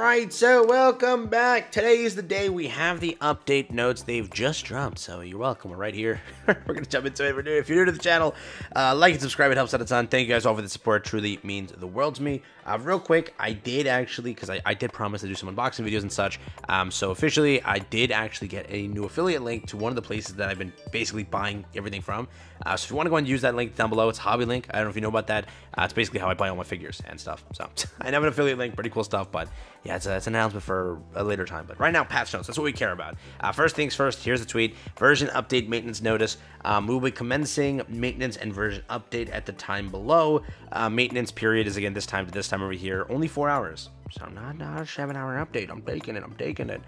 Alright, so welcome back. Today is the day we have the update notes. They've just dropped, so you're welcome. We're right here. We're going to jump into it. If you're new to the channel, like and subscribe. It helps out a ton. Thank you guys all for the support. It truly means the world to me. Real quick, I did actually, because I did promise to do some unboxing videos and such, so officially, I did actually get a new affiliate link to one of the places that I've been basically buying everything from. So if you want to go and use that link down below, it's Hobby Link. I don't know if you know about that. It's basically how I buy all my figures and stuff. So I have an affiliate link, pretty cool stuff, but yeah, it's an announcement for a later time. But right now, patch notes, that's what we care about. First things first, here's the tweet. Version update maintenance notice. We will be commencing maintenance and version update at the time below. Maintenance period is again this time to this time over here, only 4 hours. So not a 7-hour update. I'm taking it.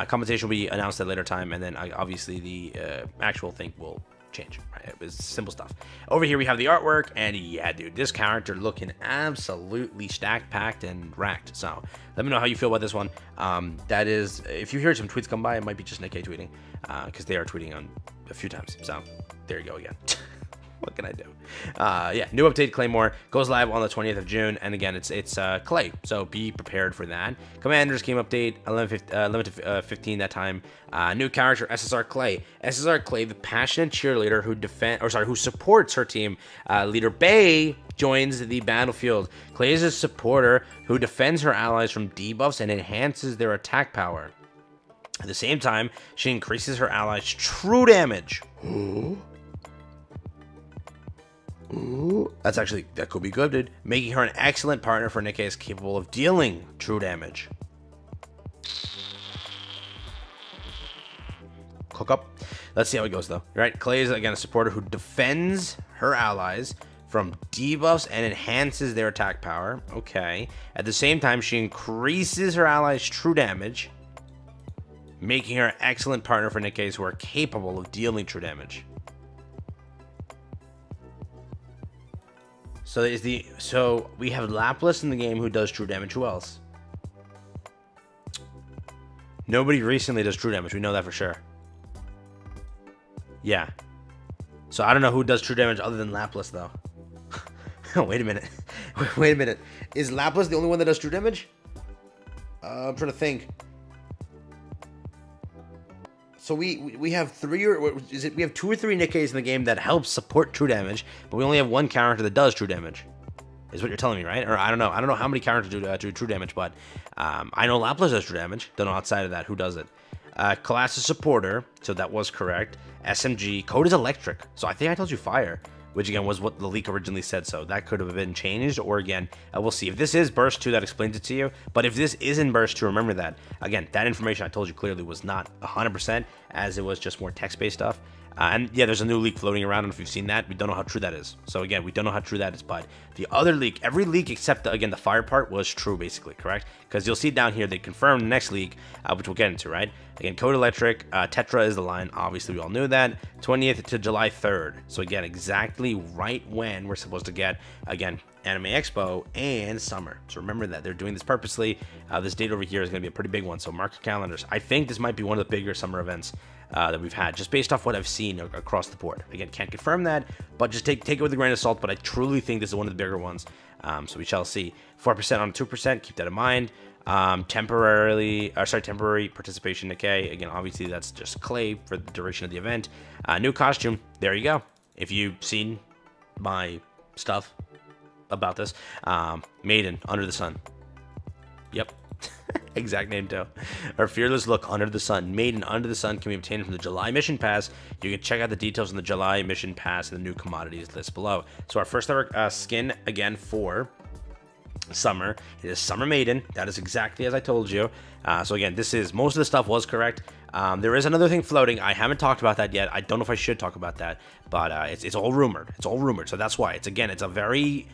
Compensation will be announced at a later time, and then obviously the actual thing will change. Right? It was simple stuff. Over here we have the artwork, and yeah, dude, this character looking absolutely stacked, packed, and racked. So let me know how you feel about this one. That is, if you hear some tweets come by, it might be just Nikke tweeting, because they are tweeting on a few times. So there you go again. What can I do? Yeah, new update Claymore goes live on the 20th of June, and again, it's Clay, so be prepared for that. Commanders game update 11 to 15 that time. New character SSR Clay. SSR Clay, the passionate cheerleader who supports her team. Leader Bay joins the battlefield. Clay is a supporter who defends her allies from debuffs and enhances their attack power. At the same time, she increases her allies' true damage. Ooh, that could be good, dude. Making her an excellent partner for Nikke is capable of dealing true damage. Cook up. Let's see how it goes, though. Right, Clay is, again, a supporter who defends her allies from debuffs and enhances their attack power. Okay. At the same time, she increases her allies' true damage, making her an excellent partner for Nikkes who are capable of dealing true damage. So we have Lapras in the game who does true damage. Who else? Nobody recently does true damage. We know that for sure. Yeah. So I don't know who does true damage other than Lapras though. Wait a minute. Wait a minute. Is Lapras the only one that does true damage? I'm trying to think. So we have three, or is it? We have 2 or 3 Nikkes in the game that help support true damage, but we only have 1 character that does true damage. Is what you're telling me, right? Or I don't know. I don't know how many characters do true damage, but I know Lapras does true damage. Don't know outside of that who does it. Class is supporter, so that was correct. SMG code is electric, so I think I told you fire, which again was what the leak originally said, so that could have been changed, or again, we'll see. If this is burst 2, that explains it to you, but if this isn't burst 2, remember that. Again, that information I told you clearly was not 100%, as it was just more text-based stuff. And yeah, there's a new leak floating around, and if you've seen that, we don't know how true that is. So again, we don't know how true that is, but the other leak, every leak except, again, the fire part was true, basically, correct? Because you'll see down here, they confirmed the next leak, which we'll get into, right? Again, code electric, Tetra is the line, obviously we all knew that, 20th to July 3rd. So again, exactly right when we're supposed to get, again, Anime Expo and Summer. So remember that, they're doing this purposely. This date over here is going to be a pretty big one, so mark your calendars. I think this might be one of the bigger summer events that we've had, just based off what I've seen across the board. Again, can't confirm that, but just take it with a grain of salt, but I truly think this is one of the bigger ones. So we shall see. 4% on 2%, keep that in mind. Temporary participation Nikke. Again, obviously that's just Clay for the duration of the event. New costume, there you go. If you've seen my stuff about this, Maiden, Under the Sun. Yep. Exact name too. Our fearless look, Under the Sun. Maiden, Under the Sun can be obtained from the July mission pass. You can check out the details in the July mission pass and the new commodities list below. So our first ever skin, again, for Summer, it is Summer Maiden. That is exactly as I told you. So again, this is, most of the stuff was correct. There is another thing floating. I haven't talked about that yet. I don't know if I should talk about that, but it's all rumored. It's all rumored. So that's why it's a very,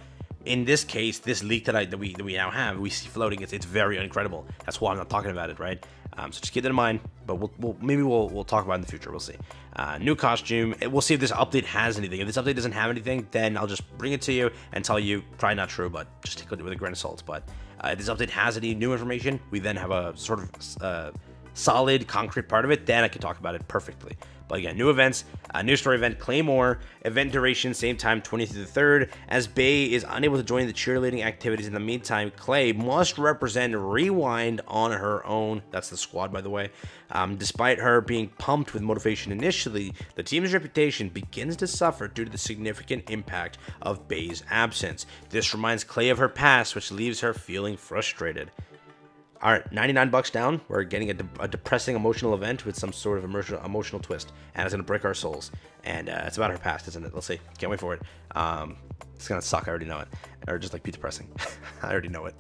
in this case, this leak that we now have, we see floating. It's very incredible. That's why I'm not talking about it, right? So just keep that in mind. But maybe we'll talk about it in the future. We'll see. New costume. We'll see if this update has anything. If this update doesn't have anything, then I'll just bring it to you and tell you. Probably not true, but just take it with a grain of salt. But if this update has any new information, we then have a sort of solid, concrete part of it, then I can talk about it perfectly. But again, new events, new story event, Claymore, event duration, same time, 20th through the 3rd. As Bae is unable to join the cheerleading activities in the meantime, Clay must represent Rewind on her own. That's the squad, by the way. Despite her being pumped with motivation initially, the team's reputation begins to suffer due to the significant impact of Bae's absence. This reminds Clay of her past, which leaves her feeling frustrated. All right, $99 down. We're getting a depressing emotional event with some sort of emotional twist, and it's gonna break our souls. And it's about her past, isn't it? Let's see. Can't wait for it. It's gonna suck. I already know it. Or just like be depressing. I already know it.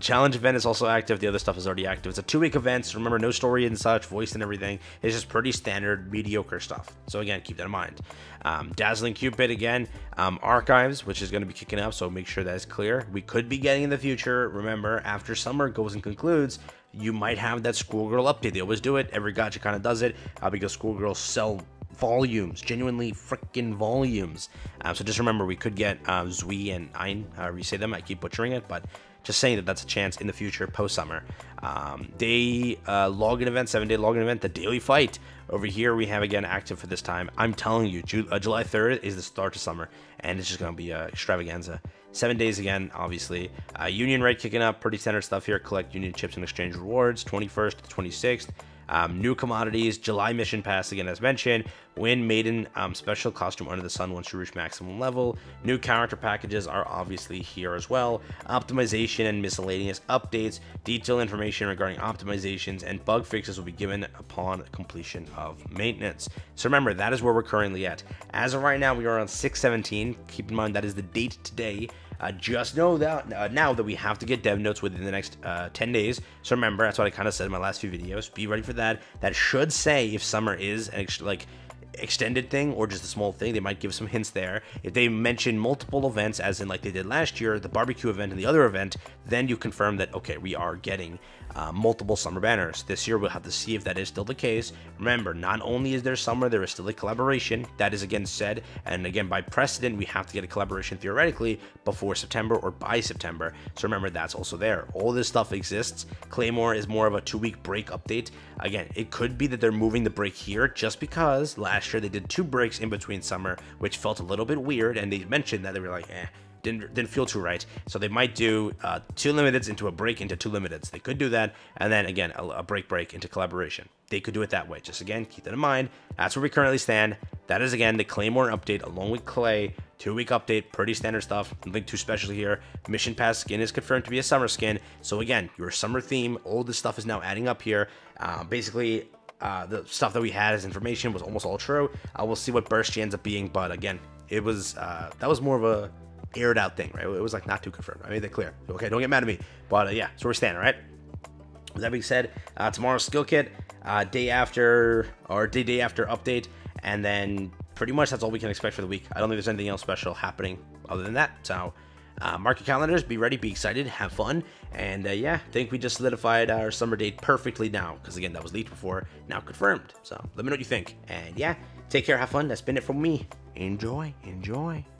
Challenge event is also active. The other stuff is already active. It's a 2-week event. So remember, no story and such, voice and everything. It's just pretty standard, mediocre stuff. So again, keep that in mind. Dazzling Cupid again. Archives, which is going to be kicking up. So make sure that is clear. We could be getting in the future. Remember, after summer goes and concludes, you might have that Schoolgirl update. They always do it. Every gacha kind of does it because Schoolgirls sell volumes, genuinely freaking volumes. So just remember, we could get Zui and Ein, however you say them. I keep butchering it, but just saying that that's a chance in the future post-summer. Day login event, 7-day login event, the daily fight. Over here, we have again active for this time. I'm telling you, July 3rd is the start of summer, and it's just going to be a extravaganza. 7 days again, obviously. Union raid kicking up, pretty standard stuff here. Collect Union chips and exchange rewards, 21st to 26th. New commodities, July mission pass again as mentioned, win maiden special costume under the sun once you reach maximum level. New character packages are obviously here as well. Optimization and miscellaneous updates, detailed information regarding optimizations and bug fixes will be given upon completion of maintenance. So remember, that is where we're currently at. As of right now, we are on 6/17. Keep in mind that is the date today. Just know that now that we have to get dev notes within the next 10 days. So remember, that's what I kind of said in my last few videos. Be ready for that. That should say if summer is an extended thing or just a small thing. They might give some hints there. If they mention multiple events, as in like they did last year, the barbecue event and the other event, then you confirm that, okay, we are getting multiple summer banners. This year, we'll have to see if that is still the case. Remember, not only is there summer, there is still a collaboration. That is again said, and again, by precedent, we have to get a collaboration theoretically before September or by September. So remember, that's also there. All this stuff exists. Claymore is more of a 2-week break update. Again, it could be that they're moving the break here just because last year they did 2 breaks in between summer, which felt a little bit weird, and they mentioned that they were like, didn't feel too right. So they might do 2 limiteds into a break into 2 limiteds. They could do that, and then again a break into collaboration. They could do it that way. Just again, keep that in mind. That's where we currently stand. That is again the Claymore update along with Clay. 2-week update, pretty standard stuff. Nothing too special here. Mission pass skin is confirmed to be a summer skin. So again, your summer theme, all this stuff is now adding up here. Basically, the stuff that we had as information was almost all true. We'll see what burst she ends up being, but again, it was that was more of a aired out thing, right? It was like not too confirmed. I made that clear. Okay, don't get mad at me. But yeah, so we're standing, right? With that being said, tomorrow's skill kit, day after update, and then pretty much that's all we can expect for the week. I don't think there's anything else special happening other than that. So mark your calendars, be ready, be excited, have fun, and yeah, I think we just solidified our summer date perfectly now, because again, that was leaked before, now confirmed. So let me know what you think, and yeah, take care, have fun. That's been it from me. Enjoy.